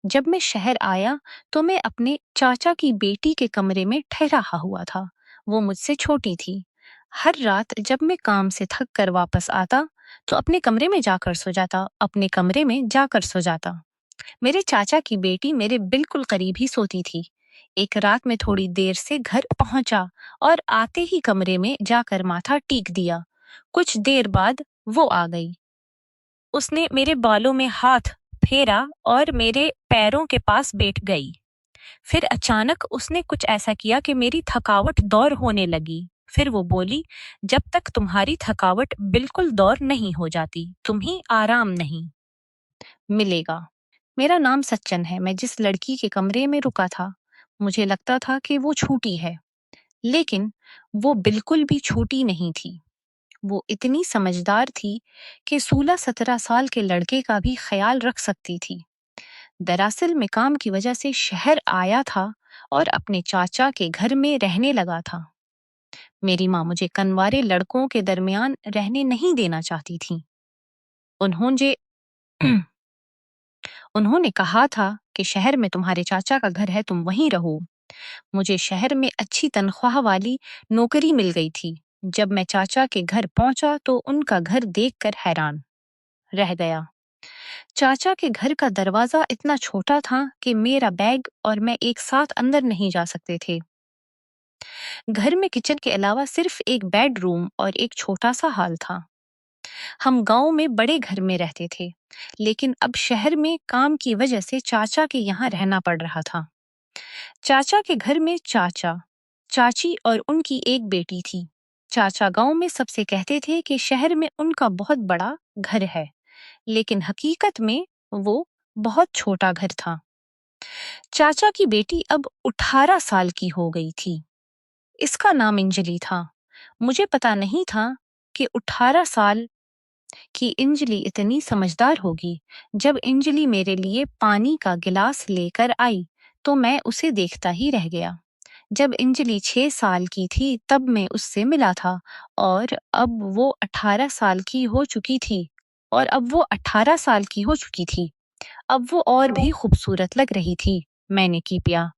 जब मैं शहर आया तो मैं अपने चाचा की बेटी के कमरे में ठहरा हुआ था। वो मुझसे छोटी थी। हर रात जब मैं काम से थक कर वापस आता तो अपने कमरे में जाकर सो जाता, अपने कमरे में जाकर सो जाता। मेरे चाचा की बेटी मेरे बिल्कुल करीब ही सोती थी। एक रात में थोड़ी देर से घर पहुंचा और आते ही कमरे में जाकर माथा टीक दिया। कुछ देर बाद वो आ गई। उसने मेरे बालों में हाथ फेरा और मेरे पैरों के पास बैठ गई। फिर अचानक उसने कुछ ऐसा किया कि मेरी थकावट दौर होने लगी। फिर वो बोली, जब तक तुम्हारी थकावट बिल्कुल दौर नहीं हो जाती, तुम्हें आराम नहीं मिलेगा। मेरा नाम सच्चन है। मैं जिस लड़की के कमरे में रुका था, मुझे लगता था कि वो छोटी है, लेकिन वो बिल्कुल भी छोटी नहीं थी। वो इतनी समझदार थी कि 16-17 साल के लड़के का भी ख्याल रख सकती थी। दरअसल मैं काम की वजह से शहर आया था और अपने चाचा के घर में रहने लगा था। मेरी माँ मुझे कनवारे लड़कों के दरमियान रहने नहीं देना चाहती थी। उन्होंने उन्होंने कहा था कि शहर में तुम्हारे चाचा का घर है, तुम वहीं रहो। मुझे शहर में अच्छी तनख्वाह वाली नौकरी मिल गई थी। जब मैं चाचा के घर पहुंचा तो उनका घर देखकर हैरान रह गया। चाचा के घर का दरवाजा इतना छोटा था कि मेरा बैग और मैं एक साथ अंदर नहीं जा सकते थे। घर में किचन के अलावा सिर्फ एक बेडरूम और एक छोटा सा हॉल था। हम गांव में बड़े घर में रहते थे, लेकिन अब शहर में काम की वजह से चाचा के यहाँ रहना पड़ रहा था। चाचा के घर में चाचा, चाची और उनकी एक बेटी थी। चाचा गांव में सबसे कहते थे कि शहर में उनका बहुत बड़ा घर है, लेकिन हकीकत में वो बहुत छोटा घर था। चाचा की बेटी अब 18 साल की हो गई थी। इसका नाम अंजलि था। मुझे पता नहीं था कि 18 साल कि अंजलि इतनी समझदार होगी। जब अंजलि मेरे लिए पानी का गिलास लेकर आई तो मैं उसे देखता ही रह गया। जब अंजलि 6 साल की थी तब मैं उससे मिला था और अब वो 18 साल की हो चुकी थी और अब वो 18 साल की हो चुकी थी। अब वो और भी खूबसूरत लग रही थी। मैंने की पिया।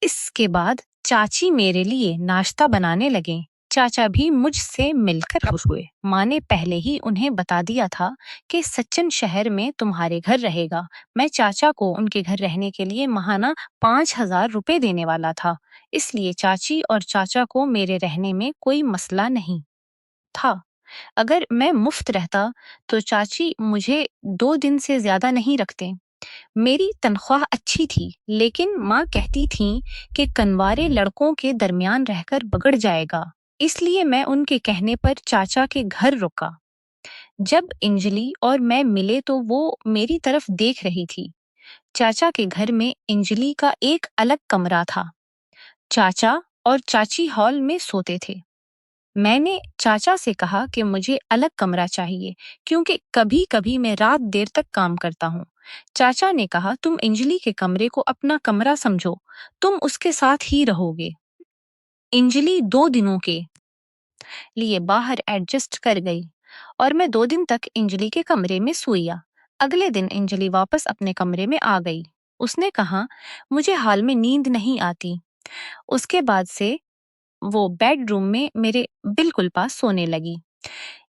इसके बाद चाची मेरे लिए नाश्ता बनाने लगे। चाचा भी मुझसे मिलकर खुश हुए। माँ ने पहले ही उन्हें बता दिया था कि सचिन शहर में तुम्हारे घर रहेगा। मैं चाचा को उनके घर रहने के लिए महाना 5,000 रुपए देने वाला था। इसलिए चाची और चाचा को मेरे रहने में कोई मसला नहीं था। अगर मैं मुफ्त रहता तो चाची मुझे 2 दिन से ज्यादा नहीं रखते। मेरी तनख्वाह अच्छी थी, लेकिन माँ कहती थी कि कनवारे लड़कों के दरमियान रहकर बिगड़ जाएगा। इसलिए मैं उनके कहने पर चाचा के घर रुका। जब अंजलि और मैं मिले तो वो मेरी तरफ देख रही थी। चाचा के घर में अंजलि का एक अलग कमरा था। चाचा और चाची हॉल में सोते थे। मैंने चाचा से कहा कि मुझे अलग कमरा चाहिए, क्योंकि कभी-कभी मैं रात देर तक काम करता हूँ। चाचा ने कहा, तुम अंजलि के कमरे को अपना कमरा समझो, तुम उसके साथ ही रहोगे। अंजलि 2 दिनों के लिए बाहर एडजस्ट कर गई और मैं 2 दिन तक अंजलि के कमरे में सोया। अगले दिन अंजलि वापस अपने कमरे में आ गई। उसने कहा, मुझे हाल में नींद नहीं आती। उसके बाद से वो बेडरूम में मेरे बिल्कुल पास सोने लगी।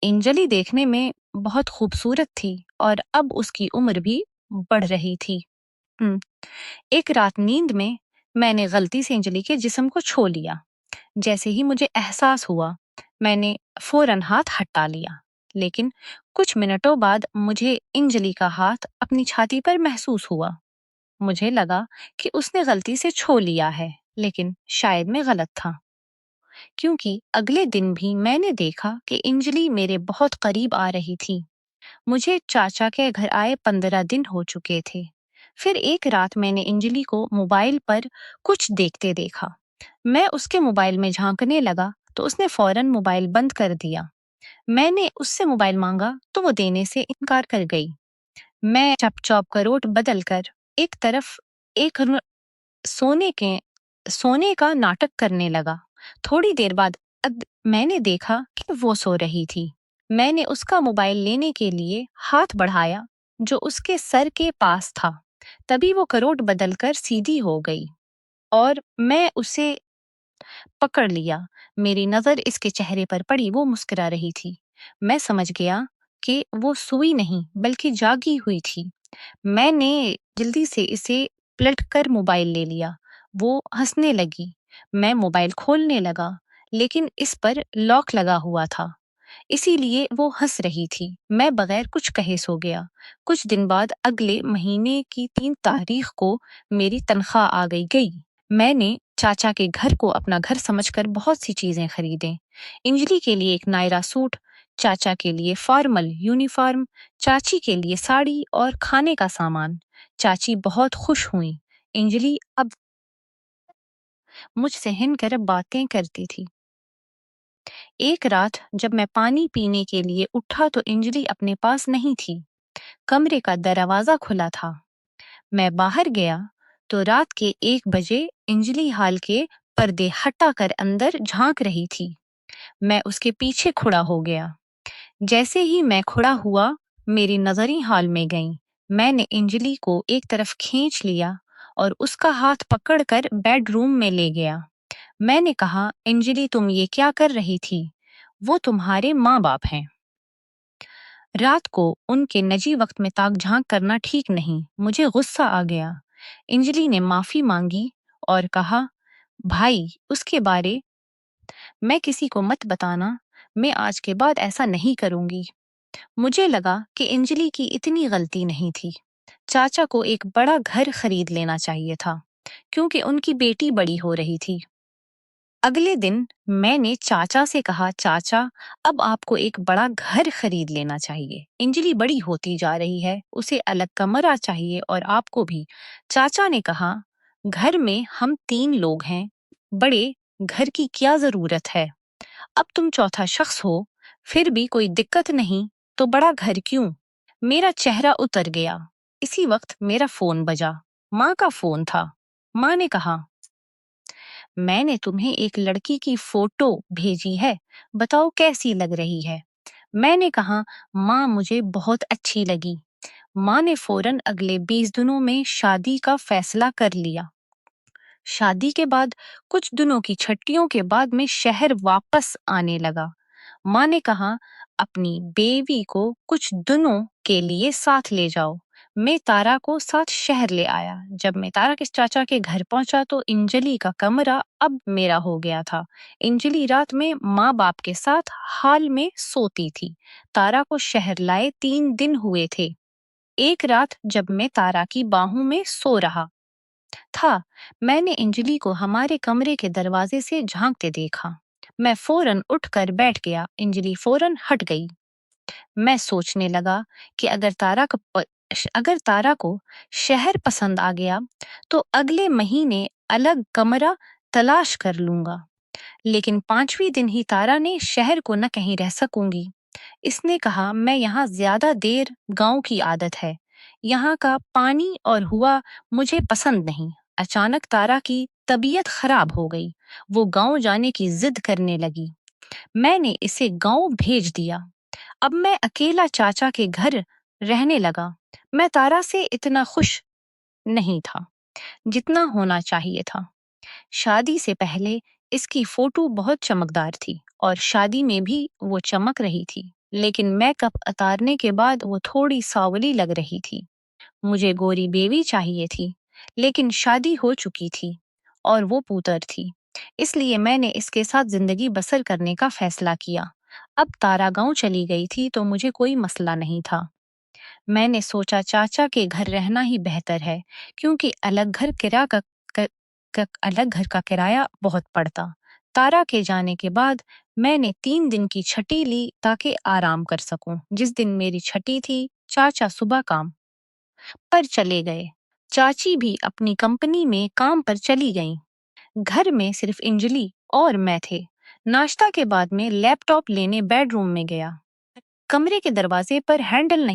अंजलि देखने में बहुत खूबसूरत थी और अब उसकी उम्र भी बढ़ रही थी। हम्म, एक रात नींद में मैंने गलती से अंजलि के जिस्म को छू लिया। जैसे ही मुझे एहसास हुआ, मैंने फौरन हाथ हटा लिया। लेकिन कुछ मिनटों बाद मुझे अंजलि का हाथ अपनी छाती पर महसूस हुआ। मुझे लगा कि उसने गलती से छू लिया है, लेकिन शायद मैं गलत था। क्योंकि अगले दिन भी मैंने देखा कि अंजलि मेरे बहुत करीब आ रही थी। मुझे चाचा के घर आए 15 दिन हो चुके थे। फिर एक रात मैंने अंजलि को मोबाइल पर कुछ देखते देखा। मैं उसके मोबाइल में झांकने लगा तो उसने फौरन मोबाइल बंद कर दिया। मैंने उससे मोबाइल मांगा तो वो देने से इनकार कर गई। मैं चुपचाप करोट बदल कर एक तरफ एक सोने के सोने का नाटक करने लगा। थोड़ी देर बाद मैंने देखा कि वो सो रही थी। मैंने उसका मोबाइल लेने के लिए हाथ बढ़ाया जो उसके सर के पास था। तभी वो करवट बदलकर सीधी हो गई और मैं उसे पकड़ लिया। मेरी नज़र इसके चेहरे पर पड़ी, वो मुस्कुरा रही थी। मैं समझ गया कि वो सोई नहीं बल्कि जागी हुई थी। मैंने जल्दी से इसे पलटकर मोबाइल ले लिया। वो हंसने लगी। मैं मोबाइल खोलने लगा, लेकिन इस पर लॉक लगा हुआ था। इसीलिए वो हंस रही थी। मैं बगैर कुछ कहे सो गया। कुछ दिन बाद अगले महीने की 3 तारीख को मेरी तनख्वाह आ गई। मैंने चाचा के घर को अपना घर समझकर बहुत सी चीजें खरीदें। अंजलि के लिए एक नायरा सूट, चाचा के लिए फॉर्मल यूनिफॉर्म, चाची के लिए साड़ी और खाने का सामान। चाची बहुत खुश हुई। अंजलि अब मुझसे हिनकर बातें करती थी। एक रात जब मैं पानी पीने के लिए उठा तो अंजलि अपने पास नहीं थी। कमरे का दरवाजा खुला था। मैं बाहर गया तो रात के 1 बजे अंजलि हाल के पर्दे हटाकर अंदर झांक रही थी। मैं उसके पीछे खड़ा हो गया। जैसे ही मैं खड़ा हुआ, मेरी नजरें हॉल में गईं। मैंने अंजलि को एक तरफ खींच लिया और उसका हाथ पकड़कर बेडरूम में ले गया। मैंने कहा, अंजलि तुम ये क्या कर रही थी? वो तुम्हारे माँ बाप हैं। रात को उनके निजी वक्त में ताक झांक करना ठीक नहीं। मुझे गुस्सा आ गया। अंजलि ने माफी मांगी और कहा, भाई उसके बारे मैं किसी को मत बताना। मैं आज के बाद ऐसा नहीं करूंगी। मुझे लगा कि अंजलि की इतनी गलती नहीं थी। चाचा को एक बड़ा घर खरीद लेना चाहिए था, क्योंकि उनकी बेटी बड़ी हो रही थी। अगले दिन मैंने चाचा से कहा, चाचा अब आपको एक बड़ा घर खरीद लेना चाहिए। अंजलि बड़ी होती जा रही है, उसे अलग कमरा चाहिए और आपको भी। चाचा ने कहा, घर में हम 3 लोग हैं, बड़े घर की क्या जरूरत है? अब तुम चौथा शख्स हो, फिर भी कोई दिक्कत नहीं, तो बड़ा घर क्यों? मेरा चेहरा उतर गया। इसी वक्त मेरा फोन बजा। माँ का फोन था। माँ ने कहा, मैंने तुम्हें एक लड़की की फोटो भेजी है, बताओ कैसी लग रही है? मैंने कहा, माँ मुझे बहुत अच्छी लगी। माँ ने फौरन अगले 20 दिनों में शादी का फैसला कर लिया। शादी के बाद कुछ दिनों की छुट्टियों के बाद मैं शहर वापस आने लगा। माँ ने कहा, अपनी बेवी को कुछ दिनों के लिए साथ ले जाओ। मैं तारा को साथ शहर ले आया। जब मैं तारा के चाचा के घर पहुंचा तो अंजलि का कमरा अब मेरा हो गया था। अंजलि रात में माँ बाप के साथ हाल में सोती थी। तारा को शहर लाए 3 दिन हुए थे। एक रात जब मैं तारा की बाहों में सो रहा था, मैंने अंजलि को हमारे कमरे के दरवाजे से झांकते देखा। मैं फौरन उठकर बैठ गया। अंजलि फौरन हट गई। मैं सोचने लगा कि अगर तारा को शहर पसंद आ गया तो अगले महीने अलग कमरा तलाश कर लूंगा। लेकिन 5वें दिन ही तारा ने शहर को न कहीं रह सकूंगी। इसने कहा, मैं यहाँ ज्यादा देर, गांव की आदत है। यहाँ का पानी और हुआ मुझे पसंद नहीं। अचानक तारा की तबीयत खराब हो गई। वो गांव जाने की जिद करने लगी। मैंने इसे गांव भेज दिया। अब मैं अकेला चाचा के घर रहने लगा। मैं तारा से इतना खुश नहीं था जितना होना चाहिए था। शादी से पहले इसकी फोटो बहुत चमकदार थी और शादी में भी वो चमक रही थी। लेकिन मेकअप उतारने के बाद वो थोड़ी सांवली लग रही थी। मुझे गोरी बेबी चाहिए थी, लेकिन शादी हो चुकी थी और वो पुत्र थी। इसलिए मैंने इसके साथ जिंदगी बसर करने का फैसला किया। अब तारा गांव चली गई थी तो मुझे कोई मसला नहीं था। मैंने सोचा चाचा के घर रहना ही बेहतर है, क्योंकि अलग घर का किराया बहुत पड़ता। तारा के जाने के बाद मैंने 3 दिन की छुट्टी ली ताकि आराम कर सकूं। जिस दिन मेरी छुट्टी थी, चाचा सुबह काम पर चले गए। चाची भी अपनी कंपनी में काम पर चली गईं। घर में सिर्फ अंजलि और मैं थे। नाश्ता के बाद मैं लैपटॉप लेने बेडरूम में गया। कमरे के दरवाजे पर हैंडल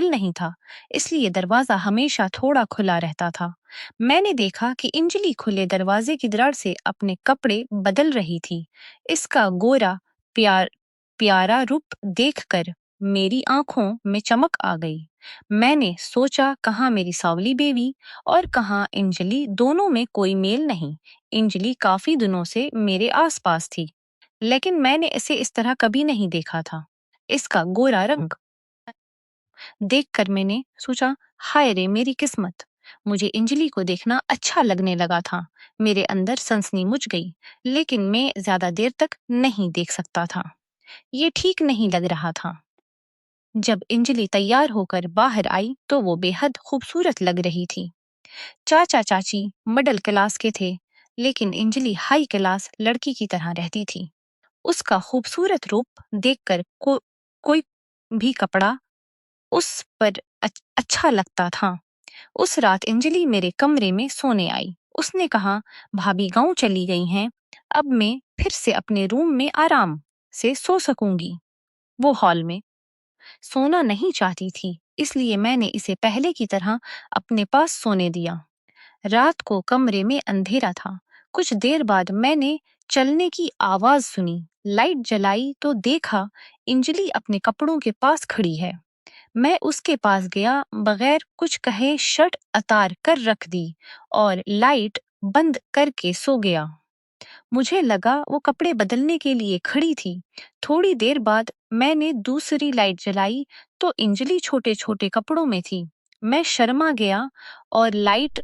नहीं था, इसलिए दरवाजा हमेशा थोड़ा खुला रहता था। मैंने देखा कि अंजलि खुले दरवाजे की दरार से अपने कपड़े बदल रही थी। इसका गोरा प्यारा रूप देखकर मेरी आंखों में चमक आ गई। मैंने सोचा कहाँ मेरी सावली बेबी और कहाँ अंजलि, दोनों में कोई मेल नहीं। अंजलि काफी दिनों से मेरे आसपास थी, लेकिन मैंने इसे इस तरह कभी नहीं देखा था। इसका गोरा रंग देखकर मैंने सोचा, हाय रे मेरी किस्मत। मुझे अंजलि को देखना अच्छा लगने लगा था। मेरे अंदर सनसनी मुझ गई, लेकिन मैं ज्यादा देर तक नहीं देख सकता था। ये ठीक नहीं लग रहा था। जब अंजलि तैयार होकर बाहर आई तो वो बेहद खूबसूरत लग रही थी। चाचा चाची मिडिल क्लास के थे, लेकिन अंजलि हाई क्लास लड़की की तरह रहती थी। उसका खूबसूरत रूप देखकर कोई भी कपड़ा उस पर अच्छा लगता था। उस रात अंजलि मेरे कमरे में सोने आई। उसने कहा, भाभी गांव चली गई हैं, अब मैं फिर से अपने रूम में आराम से सो सकूंगी। वो हॉल में सोना नहीं चाहती थी, इसलिए मैंने इसे पहले की तरह अपने पास सोने दिया। रात को कमरे में अंधेरा था। कुछ देर बाद मैंने चलने की आवाज सुनी। लाइट जलाई तो देखा अंजलि अपने कपड़ों के पास खड़ी है। मैं उसके पास गया, बगैर कुछ कहे शर्ट उतार कर रख दी और लाइट बंद करके सो गया। मुझे लगा वो कपड़े बदलने के लिए खड़ी थी। थोड़ी देर बाद मैंने दूसरी लाइट जलाई तो अंजलि छोटे छोटे कपड़ों में थी। मैं शर्मा गया और लाइट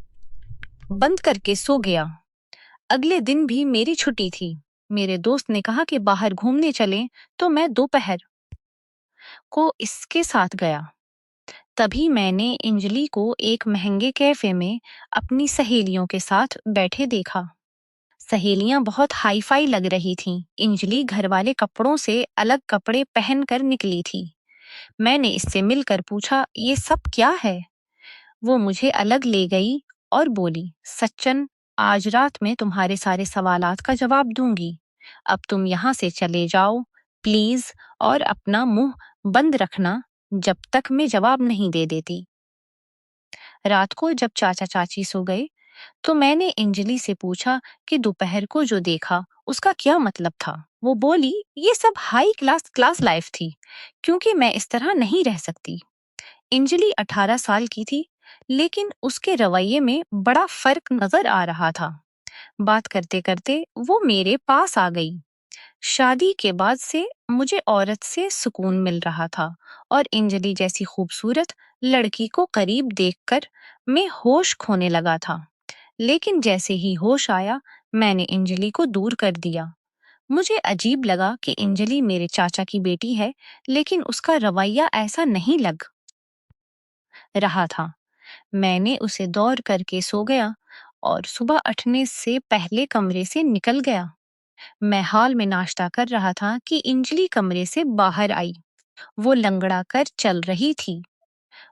बंद करके सो गया। अगले दिन भी मेरी छुट्टी थी। मेरे दोस्त ने कहा कि बाहर घूमने चलें, तो मैं दोपहर को इसके साथ गया। तभी मैंने अंजलि को एक महंगे कैफे में अपनी सहेलियों के साथ बैठे देखा। सहेलियां बहुत हाई फाई लग रही थीं। अंजलि घर वाले कपड़ों से अलग कपड़े पहनकर निकली थी। मैंने इससे मिलकर पूछा, ये सब क्या है? वो मुझे अलग ले गई और बोली, सच्चन, आज रात में तुम्हारे सारे सवालात का जवाब दूंगी। अब तुम यहाँ से चले जाओ प्लीज, और अपना मुंह बंद रखना जब तक मैं जवाब नहीं दे देती। रात को जब चाचा चाची सो गए तो मैंने अंजलि से पूछा कि दोपहर को जो देखा उसका क्या मतलब था। वो बोली, ये सब हाई क्लास क्लास लाइफ थी, क्योंकि मैं इस तरह नहीं रह सकती। अंजलि 18 साल की थी, लेकिन उसके रवैये में बड़ा फर्क नजर आ रहा था। बात करते करते वो मेरे पास आ गई। शादी के बाद से मुझे औरत से सुकून मिल रहा था, और अंजलि जैसी खूबसूरत लड़की को करीब देखकर मैं होश खोने लगा था। लेकिन जैसे ही होश आया, मैंने अंजलि को दूर कर दिया। मुझे अजीब लगा कि अंजलि मेरे चाचा की बेटी है, लेकिन उसका रवैया ऐसा नहीं लग रहा था। मैंने उसे दौड़ करके सो गया और सुबह उठने से पहले कमरे से निकल गया। मैं हॉल में नाश्ता कर रहा था कि अंजलि कमरे से बाहर आई। वो लंगड़ा कर चल रही थी।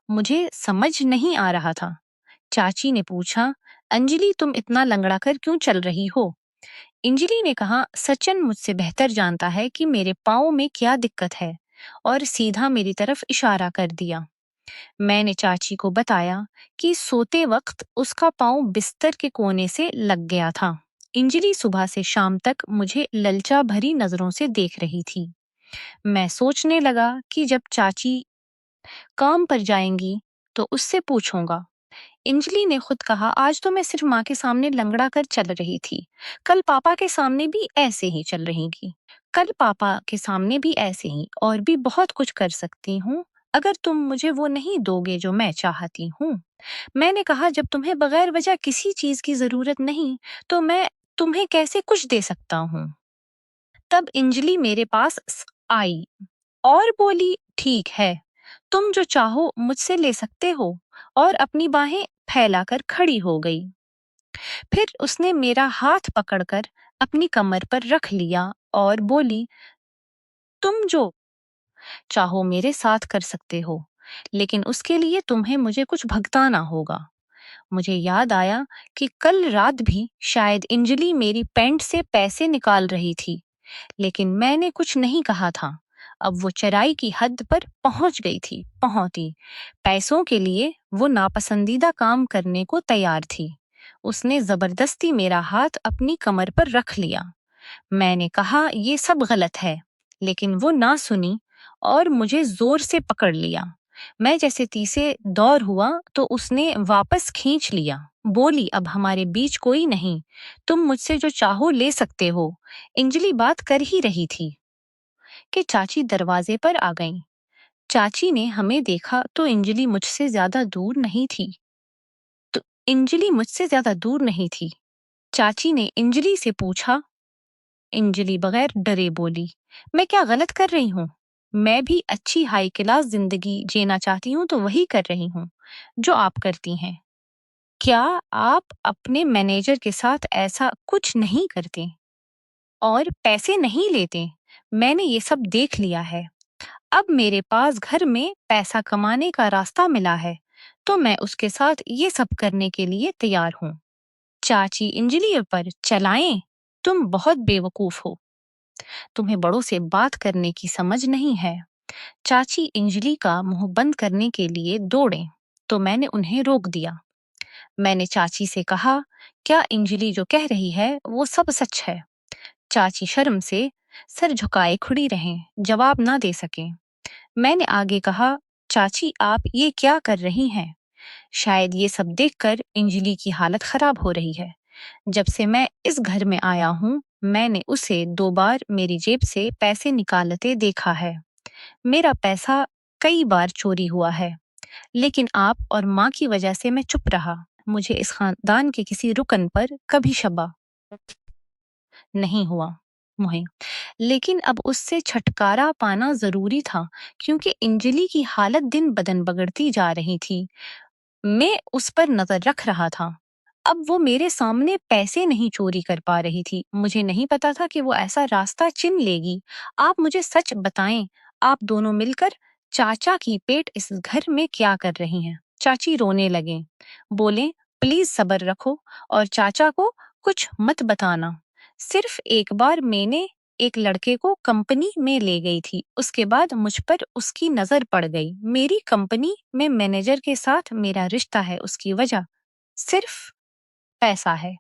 मुझे समझ नहीं आ रहा था। चाची ने पूछा, अंजलि, तुम इतना लंगड़ा कर क्यों चल रही हो? अंजलि ने कहा, सचिन मुझसे बेहतर जानता है कि मेरे पाँव में क्या दिक्कत है, और सीधा मेरी तरफ इशारा कर दिया। मैंने चाची को बताया कि सोते वक्त उसका पाँव बिस्तर के कोने से लग गया था। अंजलि सुबह से शाम तक मुझे ललचा भरी नजरों से देख रही थी। मैं सोचने लगा कि जब चाची काम पर जाएंगी तो उससे पूछूंगा। अंजलि ने खुद कहा, आज तो मैं सिर्फ माँ के सामने लंगड़ा कर चल रही थी, कल पापा के सामने भी ऐसे ही चल रहेगी। कल पापा के सामने भी ऐसे ही, और भी बहुत कुछ कर सकती हूँ अगर तुम मुझे वो नहीं दोगे जो मैं चाहती हूँ। मैंने कहा, जब तुम्हें बगैर वजह किसी चीज की जरूरत नहीं, तो मैं तुम्हें कैसे कुछ दे सकता हूँ? तब अंजलि मेरे पास आई और बोली, ठीक है, तुम जो चाहो मुझसे ले सकते हो, और अपनी बाहें फैलाकर खड़ी हो गई। फिर उसने मेरा हाथ पकड़कर अपनी कमर पर रख लिया और बोली, तुम जो चाहो मेरे साथ कर सकते हो, लेकिन उसके लिए तुम्हें मुझे कुछ भुगताना होगा। मुझे याद आया कि कल रात भी शायद अंजलि मेरी पैंट से पैसे निकाल रही थी, लेकिन मैंने कुछ नहीं कहा था। अब वो चराई की हद पर पहुंच गई थी, पहुंची। पैसों के लिए वो नापसंदीदा काम करने को तैयार थी। उसने जबरदस्ती मेरा हाथ अपनी कमर पर रख लिया। मैंने कहा, ये सब गलत है, लेकिन वो ना सुनी और मुझे जोर से पकड़ लिया। मैं जैसे तीसे दौर हुआ तो उसने वापस खींच लिया। बोली, अब हमारे बीच कोई नहीं, तुम मुझसे जो चाहो ले सकते हो। अंजलि बात कर ही रही थी कि चाची दरवाजे पर आ गईं। चाची ने हमें देखा तो अंजलि मुझसे ज्यादा दूर नहीं थी। तो अंजलि मुझसे ज्यादा दूर नहीं थी। चाची ने अंजलि से पूछा। अंजलि बगैर डरे बोली, मैं क्या गलत कर रही हूँ? मैं भी अच्छी हाई क्लास जिंदगी जीना चाहती हूँ तो वही कर रही हूँ जो आप करती हैं। क्या आप अपने मैनेजर के साथ ऐसा कुछ नहीं करते और पैसे नहीं लेते? मैंने ये सब देख लिया है। अब मेरे पास घर में पैसा कमाने का रास्ता मिला है तो मैं उसके साथ ये सब करने के लिए तैयार हूँ। चाची अंजलि पर चलाएं, तुम बहुत बेवकूफ हो। तुम्हें बड़ों से बात करने की समझ नहीं है। चाची अंजलि का मुंह बंद करने के लिए दौड़े तो मैंने उन्हें रोक दिया। मैंने चाची से कहा, क्या अंजलि जो कह रही है वो सब सच है? चाची शर्म से सर झुकाए खड़ी रहें, जवाब ना दे सके। मैंने आगे कहा, चाची आप ये क्या कर रही हैं? शायद ये सब देखकर अंजलि की हालत खराब हो रही है। जब से मैं इस घर में आया हूँ मैंने उसे 2 बार मेरी जेब से पैसे निकालते देखा है। मेरा पैसा कई बार चोरी हुआ है, लेकिन आप और माँ की वजह से मैं चुप रहा। मुझे इस खानदान के किसी रुकन पर कभी शबा नहीं हुआ मुहे, लेकिन अब उससे छुटकारा पाना जरूरी था क्योंकि अंजलि की हालत दिन बदन बिगड़ती जा रही थी। मैं उस पर नजर रख रहा था। अब वो मेरे सामने पैसे नहीं चोरी कर पा रही थी। मुझे नहीं पता था कि वो ऐसा रास्ता चुन लेगी। आप मुझे सच बताएं, आप दोनों मिलकर चाचा की पेट इस घर में क्या कर रही हैं? चाची रोने लगे। बोले, प्लीज सब्र रखो और चाचा को कुछ मत बताना। सिर्फ एक बार मैंने एक लड़के को कंपनी में ले गई थी, उसके बाद मुझ पर उसकी नजर पड़ गई। मेरी कंपनी में मैनेजर के साथ मेरा रिश्ता है, उसकी वजह सिर्फ पैसा है।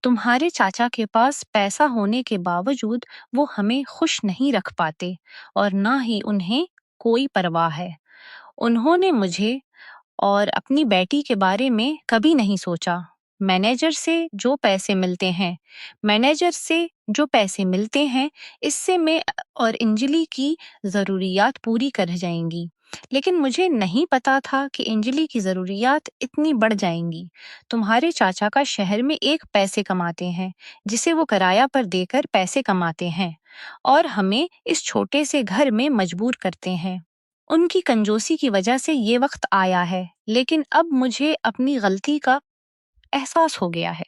तुम्हारे चाचा के पास पैसा होने के बावजूद वो हमें खुश नहीं रख पाते और ना ही उन्हें कोई परवाह है। उन्होंने मुझे और अपनी बेटी के बारे में कभी नहीं सोचा। मैनेजर से जो पैसे मिलते हैं मैनेजर से जो पैसे मिलते हैं इससे मैं और अंजलि की ज़रूरियात पूरी कर जाएंगी। लेकिन मुझे नहीं पता था कि अंजलि की ज़रूरियात इतनी बढ़ जाएंगी। तुम्हारे चाचा का शहर में एक पैसे कमाते हैं जिसे वो किराया पर देकर पैसे कमाते हैं और हमें इस छोटे से घर में मजबूर करते हैं। उनकी कंजूसी की वजह से ये वक्त आया है, लेकिन अब मुझे अपनी गलती का एहसास हो गया है।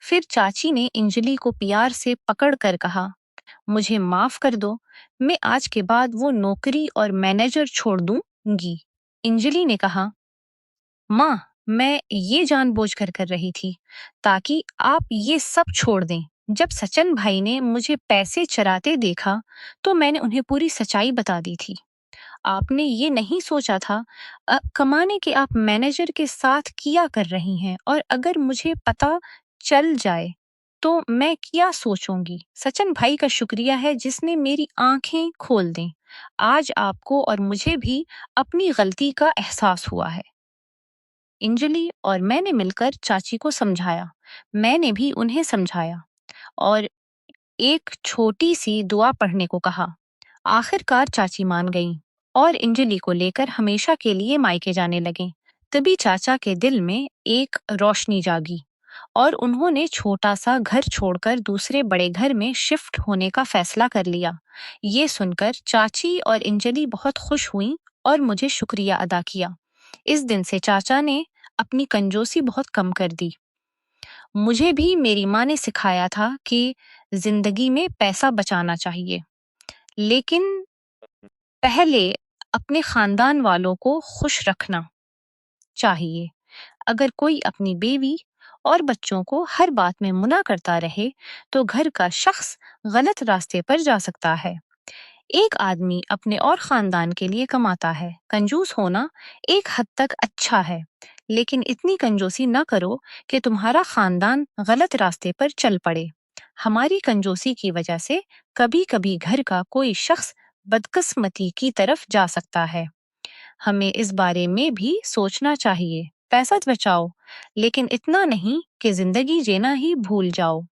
फिर चाची ने अंजलि को प्यार से पकड़ कर कहा, मुझे माफ कर दो, मैं आज के बाद वो नौकरी और मैनेजर छोड़ दूंगी। अंजलि ने कहा, माँ, मैं ये जानबूझकर कर रही थी ताकि आप ये सब छोड़ दें। जब सचिन भाई ने मुझे पैसे चराते देखा तो मैंने उन्हें पूरी सच्चाई बता दी थी। आपने ये नहीं सोचा था कमाने के आप मैनेजर के साथ किया कर रही हैं और अगर मुझे पता चल जाए तो मैं क्या सोचूंगी। सचिन भाई का शुक्रिया है जिसने मेरी आंखें खोल दें। आज आपको और मुझे भी अपनी गलती का एहसास हुआ है। अंजलि और मैंने मिलकर चाची को समझाया। मैंने भी उन्हें समझाया और एक छोटी सी दुआ पढ़ने को कहा। आखिरकार चाची मान गईं और अंजलि को लेकर हमेशा के लिए मायके जाने लगे। तभी चाचा के दिल में एक रोशनी जागी और उन्होंने छोटा सा घर छोड़कर दूसरे बड़े घर में शिफ्ट होने का फैसला कर लिया। ये सुनकर चाची और अंजलि बहुत खुश हुईं और मुझे शुक्रिया अदा किया। इस दिन से चाचा ने अपनी कंजूसी बहुत कम कर दी। मुझे भी मेरी माँ ने सिखाया था कि जिंदगी में पैसा बचाना चाहिए, लेकिन पहले अपने खानदान वालों को खुश रखना चाहिए। अगर कोई अपनी बीवी और बच्चों को हर बात में मना करता रहे तो घर का शख्स गलत रास्ते पर जा सकता है। एक आदमी अपने और खानदान के लिए कमाता है। कंजूस होना एक हद तक अच्छा है, लेकिन इतनी कंजूसी न करो कि तुम्हारा खानदान गलत रास्ते पर चल पड़े। हमारी कंजूसी की वजह से कभी-कभी घर का कोई शख्स बदकिस्मती की तरफ जा सकता है। हमें इस बारे में भी सोचना चाहिए। पैसा बचाओ, लेकिन इतना नहीं कि जिंदगी जीना ही भूल जाओ।